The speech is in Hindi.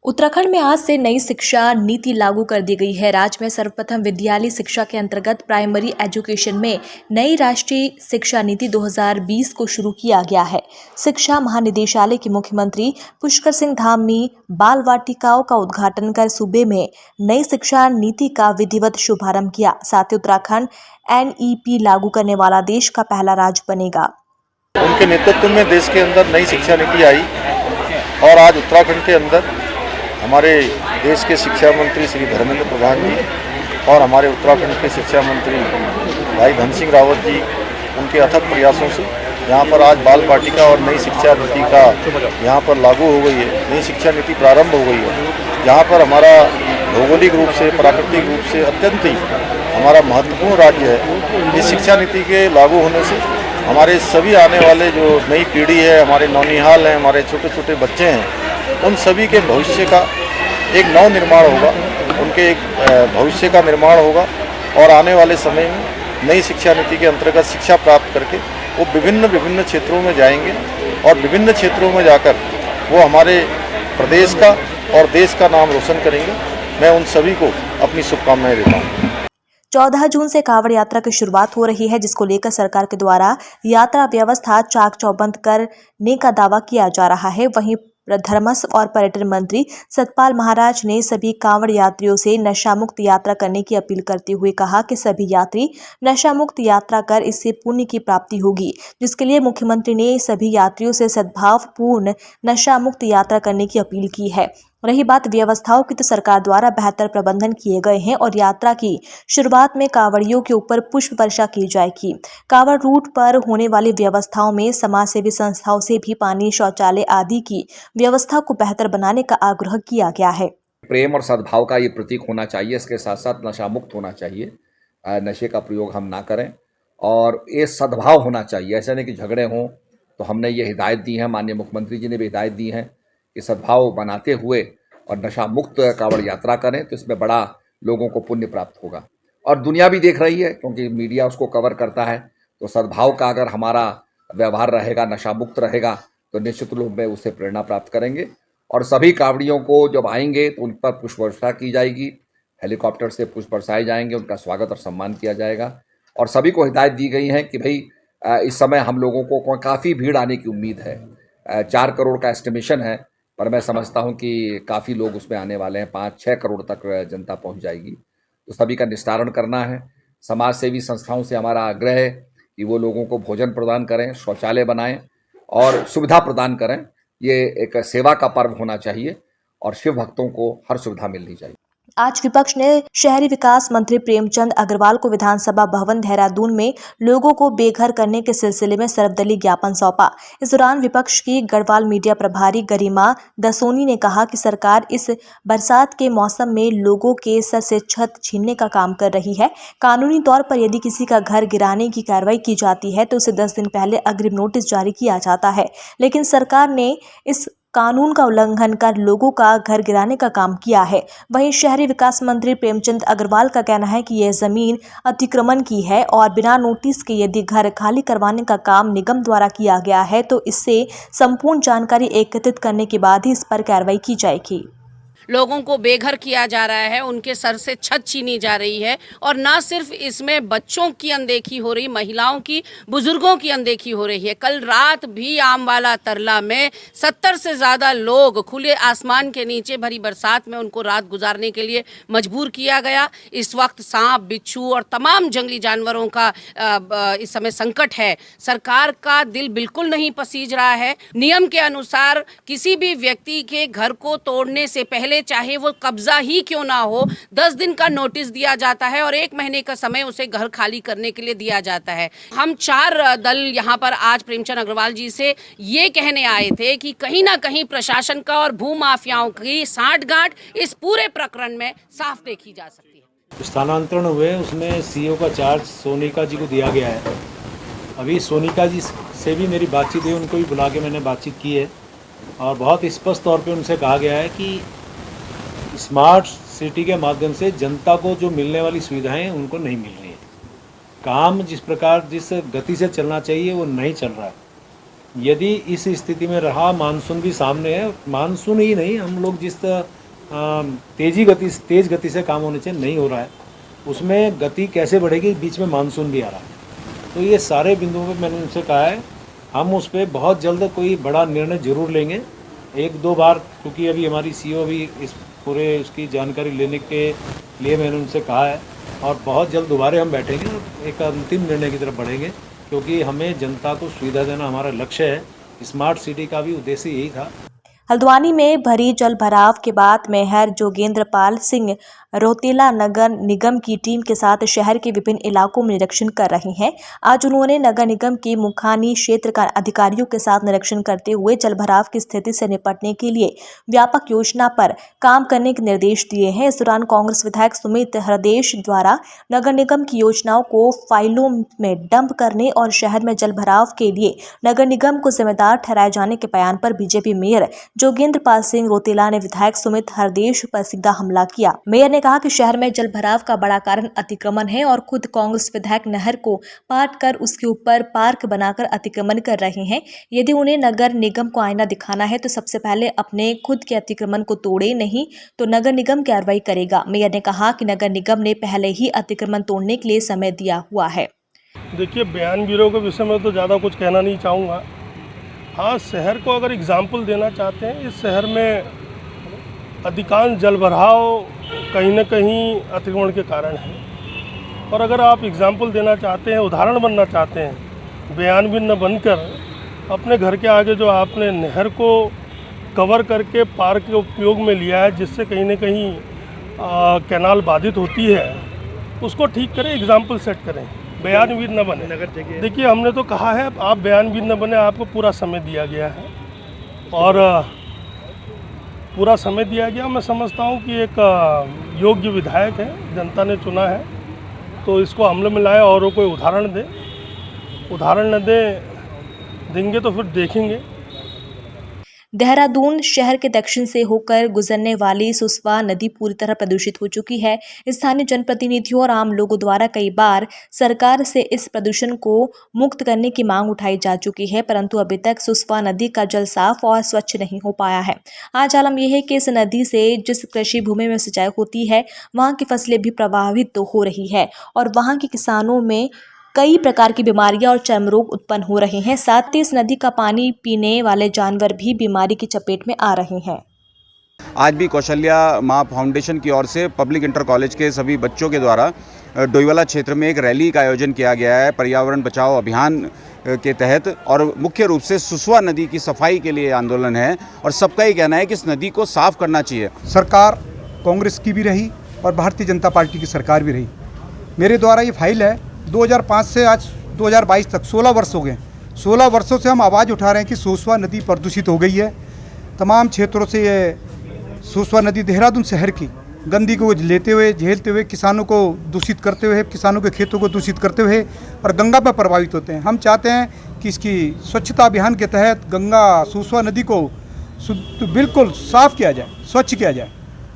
उत्तराखंड में आज से नई शिक्षा नीति लागू कर दी गई है। राज्य में सर्वप्रथम विद्यालय शिक्षा के अंतर्गत प्राइमरी एजुकेशन में नई राष्ट्रीय शिक्षा नीति 2020 को शुरू किया गया है। शिक्षा महानिदेशालय के मुख्यमंत्री पुष्कर सिंह धामी बाल वाटिकाओं का उद्घाटन कर सूबे में नई शिक्षा नीति का विधिवत शुभारंभ किया। साथ ही उत्तराखंड NEP लागू करने वाला देश का पहला राज्य बनेगा। उनके नेतृत्व में देश के अंदर नई शिक्षा नीति आई और आज उत्तराखंड के अंदर हमारे देश के शिक्षा मंत्री श्री धर्मेंद्र प्रधान जी और हमारे उत्तराखंड के शिक्षा मंत्री भाई धन सिंह रावत जी उनके अथक प्रयासों से यहाँ पर आज बाल वाटिका और नई शिक्षा नीति का यहाँ पर लागू हो गई है। नई शिक्षा नीति प्रारंभ हो गई है, जहाँ पर हमारा भौगोलिक रूप से प्राकृतिक रूप से अत्यंत ही हमारा महत्वपूर्ण राज्य है। इस शिक्षा नीति के लागू होने से हमारे सभी आने वाले जो नई पीढ़ी है, हमारे नौनिहाल हैं, हमारे छोटे छोटे बच्चे हैं, उन सभी के भविष्य का एक नव निर्माण होगा, उनके एक भविष्य का निर्माण होगा और आने वाले समय में नई शिक्षा नीति के अंतर्गत शिक्षा प्राप्त करके वो विभिन्न क्षेत्रों में जाएंगे और विभिन्न क्षेत्रों में जाकर वो हमारे प्रदेश का और देश का नाम रोशन करेंगे। मैं उन सभी को अपनी शुभकामनाएं देता हूँ। 14 जून से कांवड़ यात्रा की शुरुआत हो रही है, जिसको लेकर सरकार के द्वारा यात्रा व्यवस्था चाक चौबंद करने का दावा किया जा रहा है। वहीं धर्मस्व और पर्यटन मंत्री सतपाल महाराज ने सभी कांवड़ यात्रियों से नशा मुक्त यात्रा करने की अपील करते हुए कहा कि सभी यात्री नशा मुक्त यात्रा कर इससे पुण्य की प्राप्ति होगी, जिसके लिए मुख्यमंत्री ने सभी यात्रियों से सद्भावपूर्ण नशा मुक्त यात्रा करने की अपील की है। रही बात व्यवस्थाओं की, तो सरकार द्वारा बेहतर प्रबंधन किए गए हैं और यात्रा की शुरुआत में कांवड़ियों के ऊपर पुष्प वर्षा की जाएगी। कांवड़ रूट पर होने वाली व्यवस्थाओं में समाज सेवी संस्थाओं से भी पानी, शौचालय आदि की व्यवस्था को बेहतर बनाने का आग्रह किया गया है। प्रेम और सद्भाव का ये प्रतीक होना चाहिए। इसके साथ साथ नशा मुक्त होना चाहिए, नशे का प्रयोग हम ना करें और ये सद्भाव होना चाहिए। ऐसा नहीं कि झगड़े हों। तो हमने ये हिदायत दी है, माननीय मुख्यमंत्री जी ने भी हिदायत दी है कि सद्भाव बनाते हुए और नशा मुक्त कांवड़ यात्रा करें, तो इसमें बड़ा लोगों को पुण्य प्राप्त होगा। और दुनिया भी देख रही है, क्योंकि मीडिया उसको कवर करता है। तो सद्भाव का अगर हमारा व्यवहार रहेगा, नशा मुक्त रहेगा, तो निश्चित रूप में उससे प्रेरणा प्राप्त करेंगे। और सभी कांवड़ियों को जब आएंगे तो उन पर पुष्प वर्षा की जाएगी, हेलीकॉप्टर से पुष्प बरसाए जाएंगे, उनका स्वागत और सम्मान किया जाएगा। और सभी को हिदायत दी गई है कि भाई इस समय हम लोगों को काफ़ी भीड़ आने की उम्मीद है। 4 करोड़ का एस्टिमेशन है, पर मैं समझता हूं कि काफ़ी लोग उसमें आने वाले हैं। 5-6 करोड़ तक जनता पहुंच जाएगी। तो सभी का निस्तारण करना है। समाज सेवी संस्थाओं से हमारा आग्रह है कि वो लोगों को भोजन प्रदान करें, शौचालय बनाएं और सुविधा प्रदान करें। ये एक सेवा का पर्व होना चाहिए और शिव भक्तों को हर सुविधा मिलनी चाहिए। आज विपक्ष ने शहरी विकास मंत्री प्रेमचंद अग्रवाल को विधानसभा भवन देहरादून में लोगों को बेघर करने के सिलसिले में सर्वदलीय ज्ञापन सौंपा। इस दौरान विपक्ष की गढ़वाल मीडिया प्रभारी गरिमा दसोनी ने कहा कि सरकार इस बरसात के मौसम में लोगों के सर से छत छीनने का काम कर रही है। कानूनी तौर पर यदि किसी का घर गिराने की कार्रवाई की जाती है तो उसे 10 दिन पहले अग्रिम नोटिस जारी किया जाता है, लेकिन सरकार ने इस कानून का उल्लंघन कर लोगों का घर गिराने का काम किया है। वहीं शहरी विकास मंत्री प्रेमचंद अग्रवाल का कहना है कि यह जमीन अतिक्रमण की है और बिना नोटिस के यदि घर खाली करवाने का काम निगम द्वारा किया गया है तो इससे संपूर्ण जानकारी एकत्रित करने के बाद ही इस पर कार्रवाई की जाएगी। लोगों को बेघर किया जा रहा है, उनके सर से छत छीनी जा रही है और ना सिर्फ इसमें बच्चों की अनदेखी हो रही, महिलाओं की, बुजुर्गों की अनदेखी हो रही है। कल रात भी आमवाला तरला में 70 से ज़्यादा लोग खुले आसमान के नीचे भरी बरसात में उनको रात गुजारने के लिए मजबूर किया गया। इस वक्त सांप, बिच्छू और तमाम जंगली जानवरों का इस समय संकट है। सरकार का दिल बिल्कुल नहीं पसीज रहा है। नियम के अनुसार किसी भी व्यक्ति के घर को तोड़ने से पहले, चाहे वो कब्जा ही क्यों ना हो, 10 दिन का नोटिस दिया जाता है और 1 महीने का समय उसे घर खाली करने के लिए दिया जाता है। हम 4 दल यहाँ पर आज प्रेमचंद अग्रवाल जी से ये कहने आए थे कि कहीं ना कहीं प्रशासन का और भूमाफियाओं की सांठगांठ इस पूरे प्रकरण में साफ देखी जा सकती है। स्थानांतरण हुए, उसमें सीओ का चार्ज सोनिका जी को दिया गया है। अभी सोनिका जी से भी मेरी बातचीत हुई, उनको भी बुला के मैंने बातचीत की है और बहुत स्पष्ट तौर पे उनसे कहा गया है कि स्मार्ट सिटी के माध्यम से जनता को जो मिलने वाली सुविधाएं उनको नहीं मिल रही है। काम जिस प्रकार, जिस गति से चलना चाहिए वो नहीं चल रहा है। यदि इस स्थिति में रहा, मानसून भी सामने है, मानसून ही नहीं, हम लोग जिस तेज गति से काम होने चाहिए नहीं हो रहा है, उसमें गति कैसे बढ़ेगी, बीच में मानसून भी आ रहा है। तो ये सारे बिंदुओं पे मैंने उनसे कहा है हम उस पर बहुत जल्द कोई बड़ा निर्णय जरूर लेंगे। एक दो बार, क्योंकि अभी हमारी सीईओ भी इस पूरे उसकी जानकारी लेने के लिए मैंने उनसे कहा है, और बहुत जल्द दोबारा हम बैठेंगे और एक अंतिम निर्णय की तरफ बढ़ेंगे, क्योंकि हमें जनता को सुविधा देना हमारा लक्ष्य है। स्मार्ट सिटी का भी उद्देश्य यही था। हल्द्वानी में भरी जल भराव के बाद मेयर जोगेंद्र पाल सिंह रोतेला नगर निगम की टीम के साथ शहर के विभिन्न इलाकों में निरीक्षण कर रहे हैं। आज उन्होंने नगर निगम के मुखानी क्षेत्र का अधिकारियों के साथ निरीक्षण करते हुए जल भराव की स्थिति से निपटने के लिए व्यापक योजना पर काम करने के निर्देश दिए हैं। इस दौरान कांग्रेस विधायक सुमित हरदेश द्वारा नगर निगम की योजनाओं को फाइलों में डंप करने और शहर में जल भराव के लिए नगर निगम को जिम्मेदार ठहराए जाने के बयान पर बीजेपी मेयर जोगेंद्र पाल सिंह रोतेला ने विधायक सुमित हरदेश पर सीधा हमला किया। मेयर ने कहा कि शहर में जल भराव का बड़ा कारण अतिक्रमण है और खुद कांग्रेस विधायक नहर को पाट कर उसके ऊपर पार्क बनाकर अतिक्रमण कर रहे हैं। यदि उन्हें नगर निगम को आईना दिखाना है तो सबसे पहले अपने खुद के अतिक्रमण को तोड़े, नहीं तो नगर निगम कार्रवाई करेगा। मेयर ने कहा कि नगर निगम ने पहले ही अतिक्रमण तोड़ने के लिए समय दिया हुआ है। देखिए, बयान ब्यूरो के विषय में तो ज़्यादा कुछ कहना नहीं चाहूँगा। हाँ, शहर को अगर एग्जाम्पल देना चाहते हैं, इस शहर में अधिकांश जल भराव कहीं न कहीं अतिक्रमण के कारण है। और अगर आप एग्जाम्पल देना चाहते हैं, उदाहरण बनना चाहते हैं, बयान भी न बनकर अपने घर के आगे जो आपने नहर को कवर करके पार्क के उपयोग में लिया है, जिससे कहीं न कहीं कैनाल बाधित होती है, उसको ठीक करें, एग्जाम्पल सेट करें, बयानवीर न बने। देखिए, हमने तो कहा है आप बयानवीर न बने, आपको पूरा समय दिया गया है और पूरा समय दिया गया। मैं समझता हूँ कि एक योग्य विधायक है, जनता ने चुना है, तो इसको अमल में लाए और वो कोई उदाहरण दे। उदाहरण न देंगे तो फिर देखेंगे। देहरादून शहर के दक्षिण से होकर गुजरने वाली सुसवा नदी पूरी तरह प्रदूषित हो चुकी है। स्थानीय जनप्रतिनिधियों और आम लोगों द्वारा कई बार सरकार से इस प्रदूषण को मुक्त करने की मांग उठाई जा चुकी है, परंतु अभी तक सुसवा नदी का जल साफ और स्वच्छ नहीं हो पाया है। आज आलम यह है कि इस नदी से जिस कृषि भूमि में सिंचाई होती है, वहाँ की फसलें भी प्रभावित तो हो रही है और वहाँ के किसानों में कई प्रकार की बीमारियां और चर्म रोग उत्पन्न हो रहे हैं। साथ ही इस नदी का पानी पीने वाले जानवर भी बीमारी की चपेट में आ रहे हैं। आज भी कौशल्या माँ फाउंडेशन की ओर से पब्लिक इंटर कॉलेज के सभी बच्चों के द्वारा डोईवाला क्षेत्र में एक रैली का आयोजन किया गया है पर्यावरण बचाओ अभियान के तहत, और मुख्य रूप से सुसवा नदी की सफाई के लिए आंदोलन है और सबका ही कहना है कि इस नदी को साफ करना चाहिए। सरकार कांग्रेस की भी रही और भारतीय जनता पार्टी की सरकार भी रही। मेरे द्वारा ये फाइल है 2005 से आज 2022 तक 16 वर्ष हो गए। 16 वर्षों से हम आवाज़ उठा रहे हैं कि सुसवा नदी प्रदूषित हो गई है। तमाम क्षेत्रों से ये सुसवा नदी देहरादून शहर की गंदगी को लेते हुए, झेलते हुए, किसानों को दूषित करते हुए, किसानों के खेतों को दूषित करते हुए और गंगा पर प्रभावित होते हैं। हम चाहते हैं कि इसकी स्वच्छता अभियान के तहत गंगा सुसवा नदी को बिल्कुल साफ़ किया जाए, स्वच्छ किया जाए।